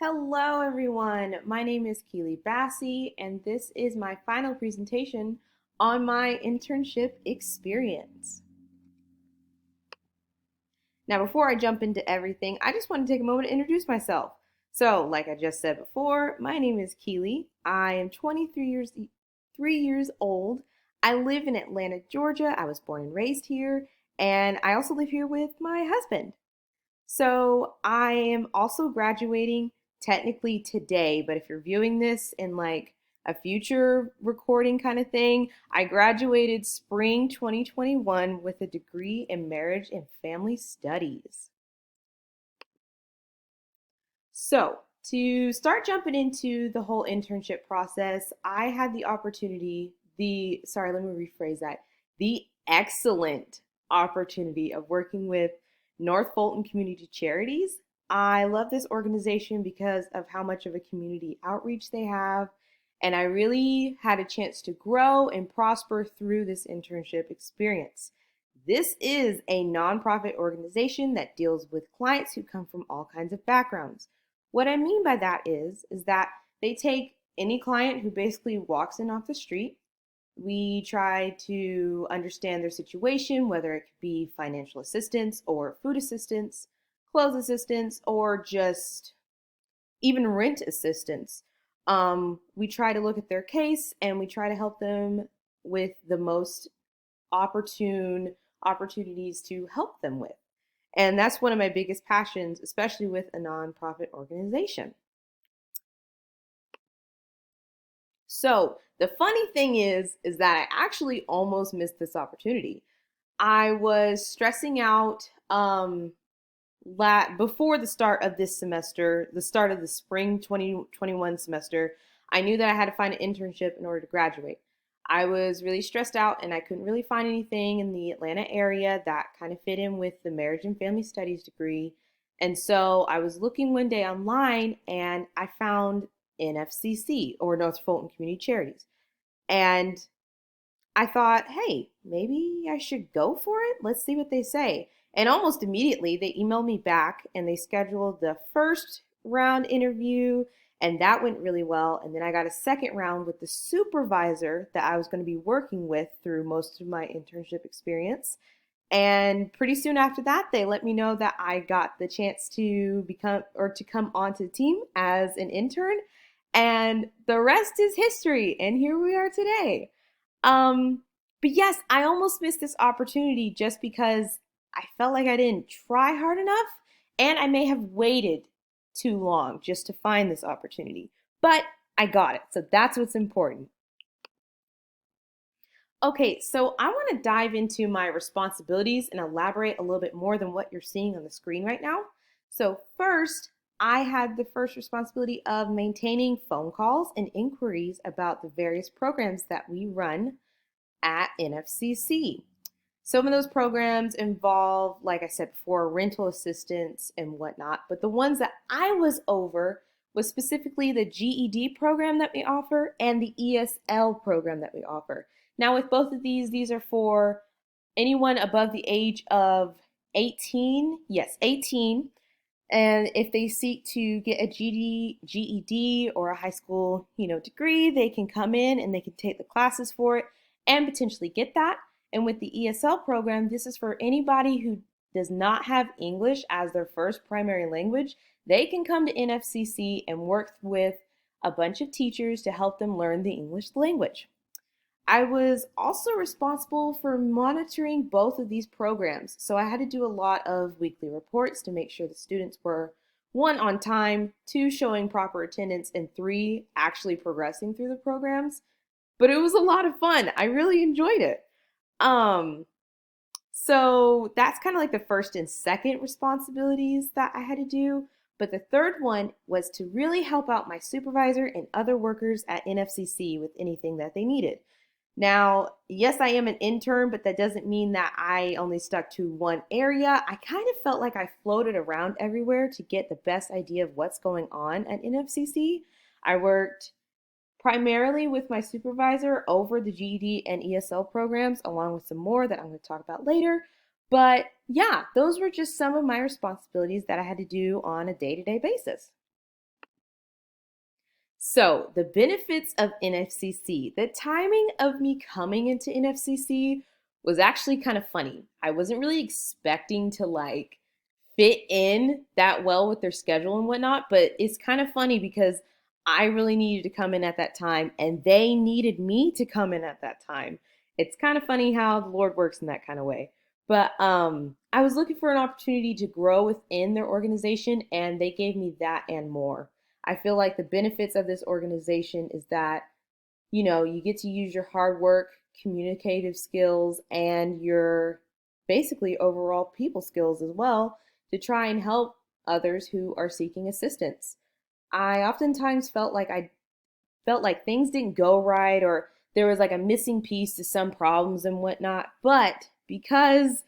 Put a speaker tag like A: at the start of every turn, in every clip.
A: Hello everyone, my name is Keely Bassie and this is my final presentation on my internship experience. Now before I jump into everything, I just want to take a moment to introduce myself. So like I just said before, my name is Keely. I am 3 years old. I live in Atlanta, Georgia. I was born and raised here, and I also live here with my husband. So I am also graduating technically today, but if you're viewing this in like a future recording kind of thing, I graduated spring 2021 with a degree in marriage and family studies. So, to start jumping into the whole internship process, I had the opportunity, let me rephrase that, the excellent opportunity of working with North Fulton Community Charities. I love this organization because of how much of a community outreach they have, and I really had a chance to grow and prosper through this internship experience. This is a nonprofit organization that deals with clients who come from all kinds of backgrounds. What I mean by that is that they take any client who basically walks in off the street. We try to understand their situation, whether it could be financial assistance or food assistance, clothes assistance, or just even rent assistance. We try to look at their case and we try to help them with the most opportune opportunities to help them with. And that's one of my biggest passions, especially with a nonprofit organization. So the funny thing is that I actually almost missed this opportunity. I was stressing out before the start of this semester, the start of the spring 2021 semester. I knew that I had to find an internship in order to graduate. I was really stressed out and I couldn't really find anything in the Atlanta area that kind of fit in with the marriage and family studies degree. And so I was looking one day online and I found NFCC, or North Fulton Community Charities. And I thought, hey, maybe I should go for it. Let's see what they say. And almost immediately, they emailed me back and they scheduled the first round interview, and that went really well. And then I got a second round with the supervisor that I was going to be working with through most of my internship experience. And pretty soon after that, they let me know that I got the chance to come onto the team as an intern. And the rest is history. And here we are today. Um, but yes, I almost missed this opportunity just because I felt like I didn't try hard enough and I may have waited too long just to find this opportunity. But I got it. So that's what's important. Okay, so I want to dive into my responsibilities and elaborate a little bit more than what you're seeing on the screen right now. So first, I had the first responsibility of maintaining phone calls and inquiries about the various programs that we run at NFCC. Some of those programs involve, like I said before, rental assistance and whatnot, but the ones that I was over was specifically the GED program that we offer and the ESL program that we offer. Now, with both of these are for anyone above the age of 18, yes, 18, and if they seek to get a GED or a high school, degree, they can come in and they can take the classes for it and potentially get that. And with the ESL program, this is for anybody who does not have English as their first primary language. They can come to NFCC and work with a bunch of teachers to help them learn the English language. I was also responsible for monitoring both of these programs. So I had to do a lot of weekly reports to make sure the students were, one, on time, two, showing proper attendance, and three, actually progressing through the programs. But it was a lot of fun. I really enjoyed it. Um, so that's kind of like the first and second responsibilities that I had to do. But the third one was to really help out my supervisor and other workers at NFCC with anything that they needed. Now, yes, I am an intern, but that doesn't mean that I only stuck to one area. I kind of felt like I floated around everywhere to get the best idea of what's going on at NFCC. I worked primarily with my supervisor over the GED and ESL programs, along with some more that I'm going to talk about later. But yeah, those were just some of my responsibilities that I had to do on a day-to-day basis. So, the benefits of NFCC. The timing of me coming into NFCC was actually kind of funny. I wasn't really expecting to fit in that well with their schedule and whatnot, but it's kind of funny because I really needed to come in at that time and they needed me to come in at that time. It's kind of funny how the Lord works in that kind of way. But I was looking for an opportunity to grow within their organization, and they gave me that and more. I feel like the benefits of this organization is that, you get to use your hard work, communicative skills, and your basically overall people skills as well to try and help others who are seeking assistance. I oftentimes felt like things didn't go right, or there was like a missing piece to some problems and whatnot. But because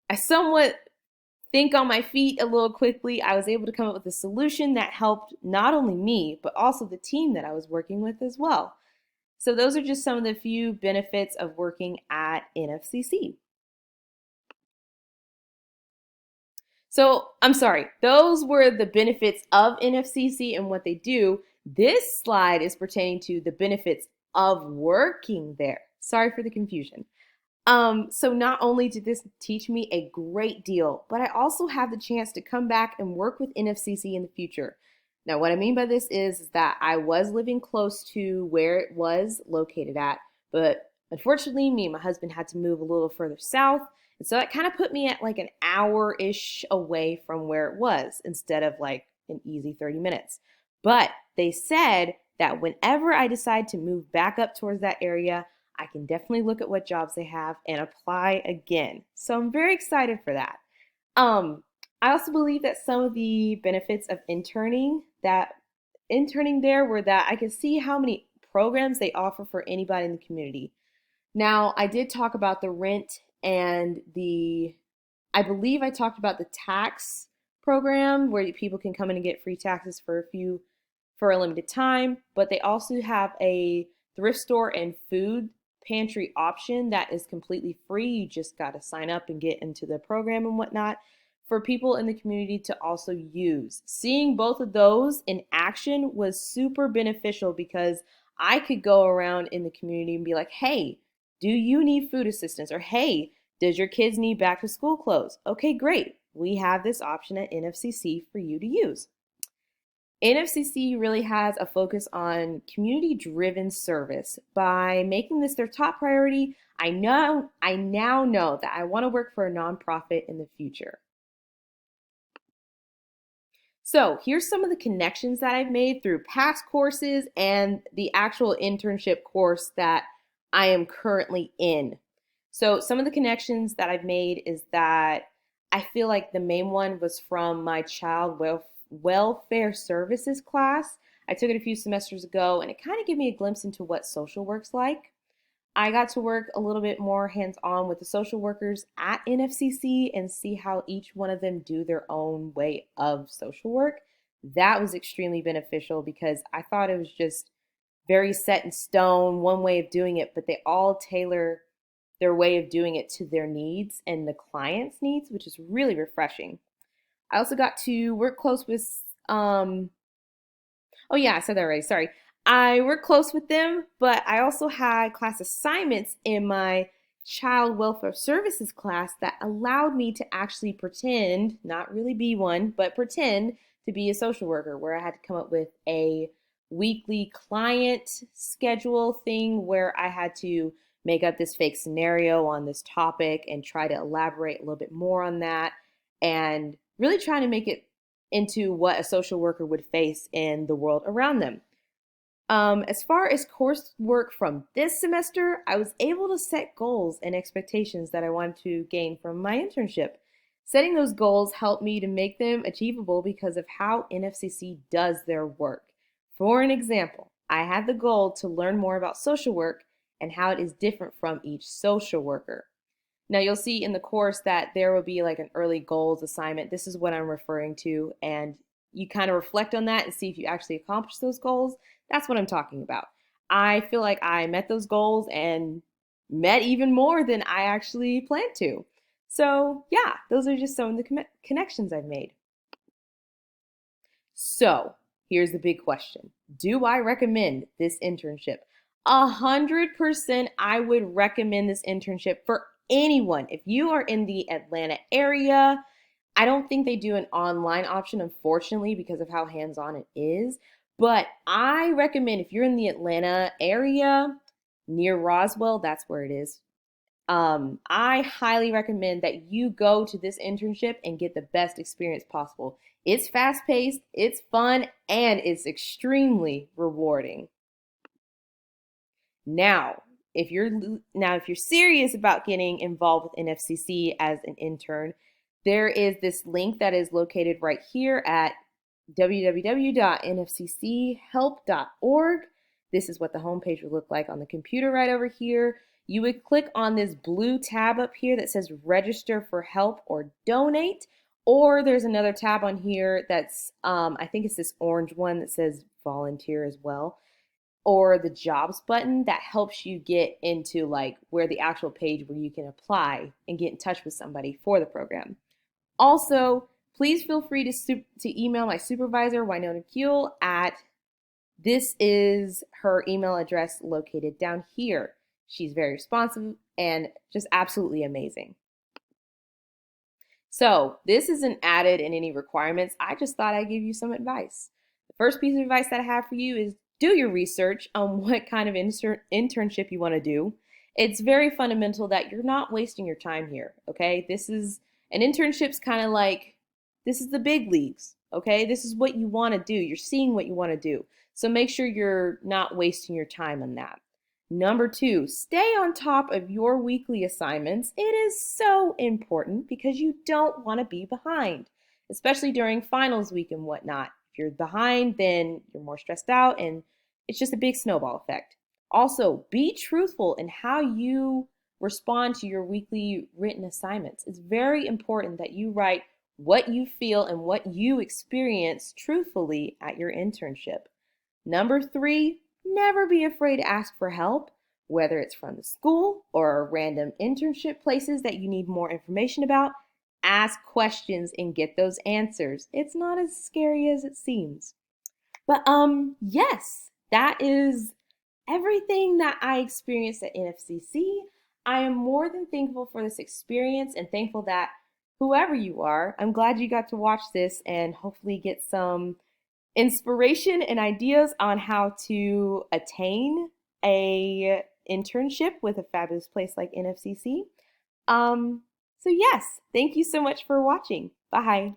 A: I somewhat think on my feet a little quickly, I was able to come up with a solution that helped not only me, but also the team that I was working with as well. So those are just some of the few benefits of working at NFCC. So I'm sorry, those were the benefits of NFCC and what they do. This slide is pertaining to the benefits of working there. Sorry for the confusion. So not only did this teach me a great deal, but I also have the chance to come back and work with NFCC in the future. Now, what I mean by this is that I was living close to where it was located at, but unfortunately, me and my husband had to move a little further south. And so that kind of put me at like an hour-ish away from where it was instead of like an easy 30 minutes. But they said that whenever I decide to move back up towards that area, I can definitely look at what jobs they have and apply again. So I'm very excited for that. Um, I also believe that some of the benefits of interning there were that I could see how many programs they offer for anybody in the community. Now, I did talk about the rent and I believe I talked about the tax program where people can come in and get free taxes for a limited time, but they also have a thrift store and food pantry option that is completely free. You just got to sign up and get into the program and whatnot for people in the community to also use. Seeing both of those in action was super beneficial because I could go around in the community and be like, hey, do you need food assistance? Or hey, does your kids need back to school clothes? Okay, great. We have this option at NFCC for you to use. NFCC really has a focus on community-driven service. By making this their top priority, I now know that I want to work for a nonprofit in the future. So here's some of the connections that I've made through past courses and the actual internship course that I am currently in. So some of the connections that I've made is that I feel like the main one was from my child welfare services class. I took it a few semesters ago, and it kind of gave me a glimpse into what social work's like. I got to work a little bit more hands-on with the social workers at NFCC and see how each one of them do their own way of social work. That was extremely beneficial because I thought it was just very set in stone, one way of doing it, but they all tailor their way of doing it to their needs and the client's needs, which is really refreshing. I also got to work close with, oh yeah, I said that already, sorry. I work close with them, but I also had class assignments in my child welfare services class that allowed me to actually pretend, not really be one, but pretend to be a social worker, where I had to come up with a weekly client schedule thing where I had to make up this fake scenario on this topic and try to elaborate a little bit more on that and really trying to make it into what a social worker would face in the world around them. As far as coursework from this semester, I was able to set goals and expectations that I wanted to gain from my internship. Setting those goals helped me to make them achievable because of how NFCC does their work. For an example, I had the goal to learn more about social work and how it is different from each social worker. Now you'll see in the course that there will be like an early goals assignment. This is what I'm referring to, and you kind of reflect on that and see if you actually accomplish those goals. That's what I'm talking about. I feel like I met those goals and met even more than I actually planned to. So yeah, those are just some of the connections I've made. So here's the big question. Do I recommend this internship? 100% I would recommend this internship for anyone. If you are in the Atlanta area, I don't think they do an online option, unfortunately, because of how hands-on it is. But I recommend if you're in the Atlanta area near Roswell, that's where it is. I highly recommend that you go to this internship and get the best experience possible. It's fast-paced, it's fun, and it's extremely rewarding. Now, if you're serious about getting involved with NFCC as an intern, there is this link that is located right here at www.nfcchelp.org. This is what the homepage would look like on the computer right over here. You would click on this blue tab up here that says register for help or donate, or there's another tab on here that's I think it's this orange one that says volunteer as well, or the jobs button that helps you get into like where the actual page where you can apply and get in touch with somebody for the program. Also, please feel free to email my supervisor, Winona Kuehl, at this is her email address located down here. She's very responsive and just absolutely amazing. So this isn't added in any requirements. I just thought I'd give you some advice. The first piece of advice that I have for you is do your research on what kind of internship you want to do. It's very fundamental that you're not wasting your time here, okay? This is an internship's kind of like, this is the big leagues, okay? This is what you want to do. You're seeing what you want to do. So make sure you're not wasting your time on that. Number two, stay on top of your weekly assignments. It is so important because you don't want to be behind, especially during finals week and whatnot. If you're behind, then you're more stressed out and it's just a big snowball effect. Also, be truthful in how you respond to your weekly written assignments. It's very important that you write what you feel and what you experience truthfully at your internship. Number three, never be afraid to ask for help, whether it's from the school or random internship places that you need more information about. Ask questions and get those answers. It's not as scary as it seems. But yes, that is everything that I experienced at NFCC. I am more than thankful for this experience and thankful that whoever you are, I'm glad you got to watch this and hopefully get some inspiration and ideas on how to attain a internship with a fabulous place like NFCC. So yes, thank you so much for watching. Bye.